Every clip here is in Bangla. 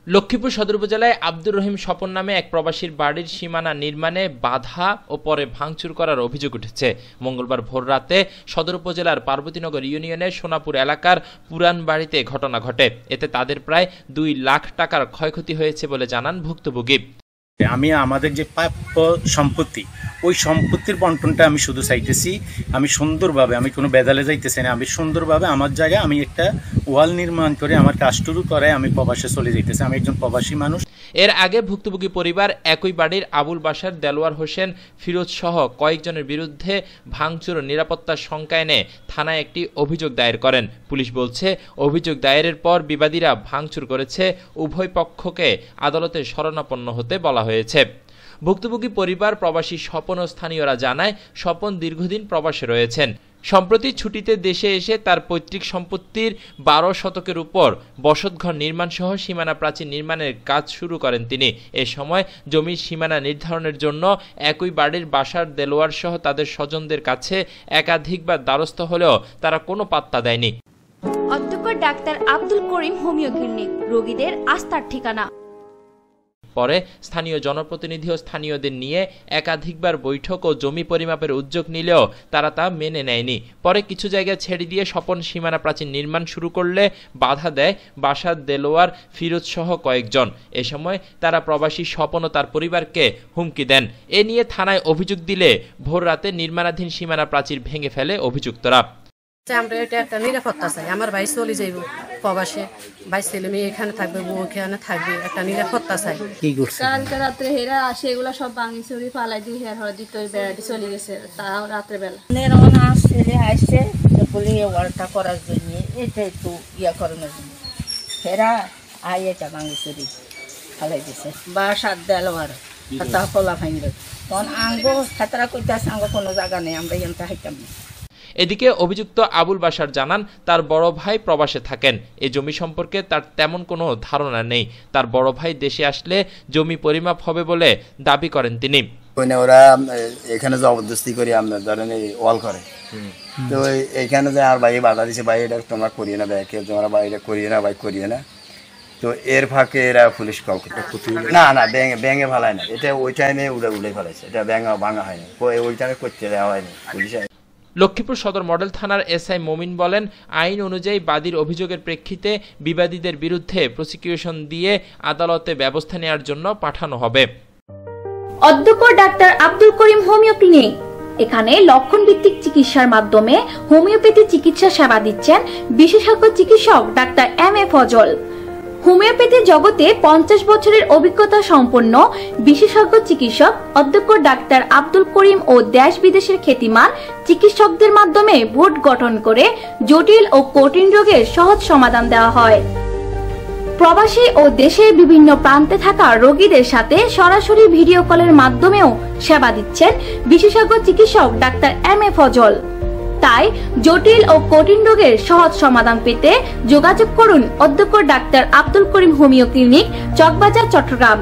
লক্ষ্মীপুর সদর উপজেলায় আব্দুর রহিম স্বপন নামে এক প্রবাসীর বাড়ির সীমানা নির্মাণে বাধা ও পরে ভাঙচুর করার অভিযোগ উঠেছে। মঙ্গলবার ভোর রাতে সদর উপজেলার পার্বতীনগর ইউনিয়নের সোনাপুর এলাকার পুরান বাড়িতে ঘটনা ঘটে। এতে তাদের প্রায় 2 লাখ টাকার ক্ষয়ক্ষতি হয়েছে বলে জানান ভুক্তভোগী। আমি আমাদের যে প্রাপ্য সম্পত্তি, ওই সম্পত্তির বন্টনটা আমি শুধু চাইতেছি। আমি সুন্দরভাবে, আমি কোনো বেদালে যাইতেছি না, আমি সুন্দরভাবে আমার জায়গায় আমি একটা ওয়াল নির্মাণ করে আমার কাজটুকু করে আমি প্রবাসে চলে যাইতেছি। আমি একজন প্রবাসী মানুষ। এর আগে ভুক্তভোগী পরিবার একই বাড়ির আবুল বাশার, দেলোয়ার হোসেন, ফিরোজ সহ কয়েকজনের বিরুদ্ধে ভাঙচুর ও নিরাপত্তার শঙ্কা এনে থানায় একটি অভিযোগ দায়ের করেন। পুলিশ বলছে, অভিযোগ দায়েরের পর বিবাদীরা ভাঙচুর করেছে। উভয় পক্ষকে আদালতে শরণাপন্ন হতে বলা হয়েছে। ভুক্তভোগী পরিবার প্রবাসী স্বপন ও স্থানীয়রা জানায়, স্বপন দীর্ঘদিন প্রবাসে রয়েছেন। সম্প্রতি ছুটিতে দেশে এসে তার পৈতৃক সম্পত্তির 12 শতকের উপর বসতঘর নির্মাণ সহ সীমানা প্রাচীর নির্মাণের কাজ শুরু করেন তিনি। এ সময় জমির সীমানা নির্ধারণের জন্য একই বাড়ির বাসার, দেলোয়ার সহ তাদের স্বজনদের কাছে একাধিকবার দ্বারস্থ হলেও তারা কোনো পাত্তা দেয়নি। অধ্যক্ষ doctor Abdul Karim homeo clinic, রোগীদের আস্থার ঠিকানা। পরে স্থানীয় জনপ্রতিনিধি ও স্থানীয়দের নিয়ে একাধিকবার বৈঠক ও জমি পরিমাপের উদ্যোগ নিলেও তারা তা মেনে নেয়নি। পরে কিছু জায়গা ছেড়ে দিয়ে স্বপন সীমানা প্রাচীর নির্মাণ শুরু করলে বাধা দেয় বাসার, দেলোয়ার, ফিরোজ সহ কয়েকজন। এ সময় তারা প্রবাসী স্বপন ও তার পরিবারকে হুমকি দেন। এ নিয়ে থানায় অভিযোগ দিলে ভোর রাতে নির্মাণাধীন সীমানা প্রাচীর ভেঙে ফেলে অভিযুক্তরা। আমরা এটা একটা নিরাপত্তা চাই। আমার ভাই চলে যাইব প্রবাসে, ভাই ছেলে মেয়ে এখানে থাকবে, বউ এখানে থাকবে, একটা নিরাপত্তা চাই। কি করছে? কালকে রাত্রে হেরা আসে, এগুলো সব ভাঙি চুরি ফালাই দিয়ে হের হওয়ার দিতে বেড়াটি চলে গেছে। তাও রাত্রে বেলা ছেলে আসছে বলে ওয়ালটা করার জন্য, এটা একটু ইয়া করানোর জন্য হেরা আই এটা ভাঙি চুরি ফালাই দিছে। বাসার দেলোয়ার তা কলা ভাঙবে, তখন আঙ্গো খাতরা করতে আসে, আঙ্গো কোনো জায়গা নেই, আমরা এখানটা হাইতাম না। এদিকে অভিযুক্ত আবুল বাশার জানান, তার বড় ভাই প্রবাসে থাকেন। এই জমি সম্পর্কে তার তেমন কোনো ধারণা নেই। তার বড় ভাই দেশে আসলে জমি পরিমাপ হবে বলে দাবি করেন তিনি। ওরা এখানে জবরদস্তি করে আপনার ধরেন ওয়াল করে, তো এইখানে যে আর ভাই বাধা দিছে, ভাই এটা তোমরা করিয়ে না, ভাই তোমরা ভাই এটা করিয়ে না, ভাই করিয়ে না। তো এর ফাঁকে এরা পুলিশ কল না না ব্যাঙে ফেলায় না, এটা ওই টাইমে উড়ে ফেলাইছে, এটা ভাঙা হয়নি, ওই টাইমে করতে দেওয়া হয়নি পুলিশ। লক্ষ্মীপুর সদর মডেল থানার এসআই মমিন বলেন, আইন অনুযায়ী বাদীর অভিযোগের প্রেক্ষিতে বিবাদীদের বিরুদ্ধে প্রসিকিউশন দিয়ে আদালতে ব্যবস্থা নেওয়ার জন্য পাঠানো হবে। অধ্যক্ষ doctor Abdul Karim homeo clinic, এখানে লক্ষণ ভিত্তিক চিকিৎসার মাধ্যমে হোমিওপ্যাথি চিকিৎসা সেবা দিচ্ছেন বিশেষজ্ঞ চিকিৎসক ডাক্তার এম.এ. ফজল। হোমিওপ্যাথি জগতে 50 বছরের অভিজ্ঞতা সম্পন্ন বিশেষজ্ঞ চিকিৎসক অধ্যক্ষ ডাক্তার আব্দুল করিম ও দেশ বিদেশের খ্যাতিমান চিকিৎসকদের মাধ্যমে বোর্ড গঠন করে জটিল ও কঠিন রোগের সহজ সমাধান দেওয়া হয়। প্রবাসী ও দেশের বিভিন্ন প্রান্তে থাকা রোগীদের সাথে সরাসরি ভিডিও কলের মাধ্যমেও সেবা দিচ্ছেন বিশেষজ্ঞ চিকিৎসক ডাক্তার এম.এ. ফজল। তাই জটিল ও কঠিন রোগের সহজ সমাধান পেতে যোগাযোগ করুন অধ্যক্ষ doctor Abdul Karim homeo clinic, Chawkbazar, Chattogram.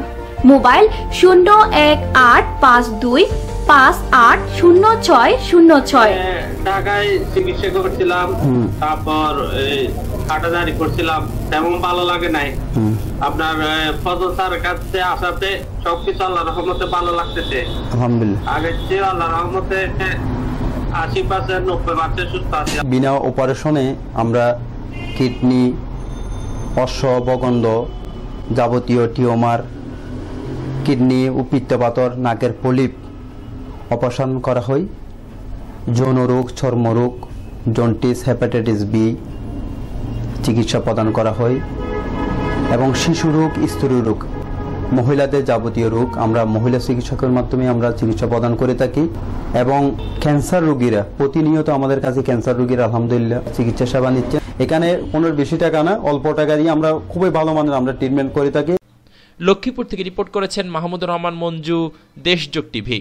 Mobile 01852580606। ঢাকায় চিকিৎসা করছিলাম, তারপর হাঁটাহাঁটি করছিলাম, তেমন ভালো লাগে নাই। আপনার ফজল স্যারের কাছে আসাতে সবকিছু আল্লাহর রহমতে ভালো লাগতেছে, আলহামদুলিল্লাহ। আগের চেয়ে আল্লাহর রহমতে 80%-90% সুস্থ আছি। বিনা অপারেশনে আমরা কিডনি, অশ্ববগন্ধ, যাবতীয় টিউমার, কিডনি ও পিত্তপাথর, নাকের পলিপ অপারেশন করা হয়। যৌন রোগ, চর্মরোগ, জন্ডিস, হেপাটাইটিস বি চিকিৎসা প্রদান করা হয় এবং শিশু রোগ, স্ত্রী রোগ, মহিলাদের যাবতীয় রোগ আমরা মহিলা চিকিৎসকের মাধ্যমে আমরা চিকিৎসা প্রদান করে থাকি। এবং ক্যান্সার রোগীরা প্রতিনিয়ত আমাদের কাছে ক্যান্সার রোগীরা আলহামদুলিল্লাহ চিকিৎসা সেবা নিচ্ছে। এখানে কোনো বেশি টাকা না, অল্প টাকা দিয়ে আমরা খুবই ভালো মানের আমরা ট্রিটমেন্ট করে থাকি। লক্ষ্মীপুর থেকে রিপোর্ট করেছেন মাহমুদুর রহমান মঞ্জু, দেশযোগ টিভি।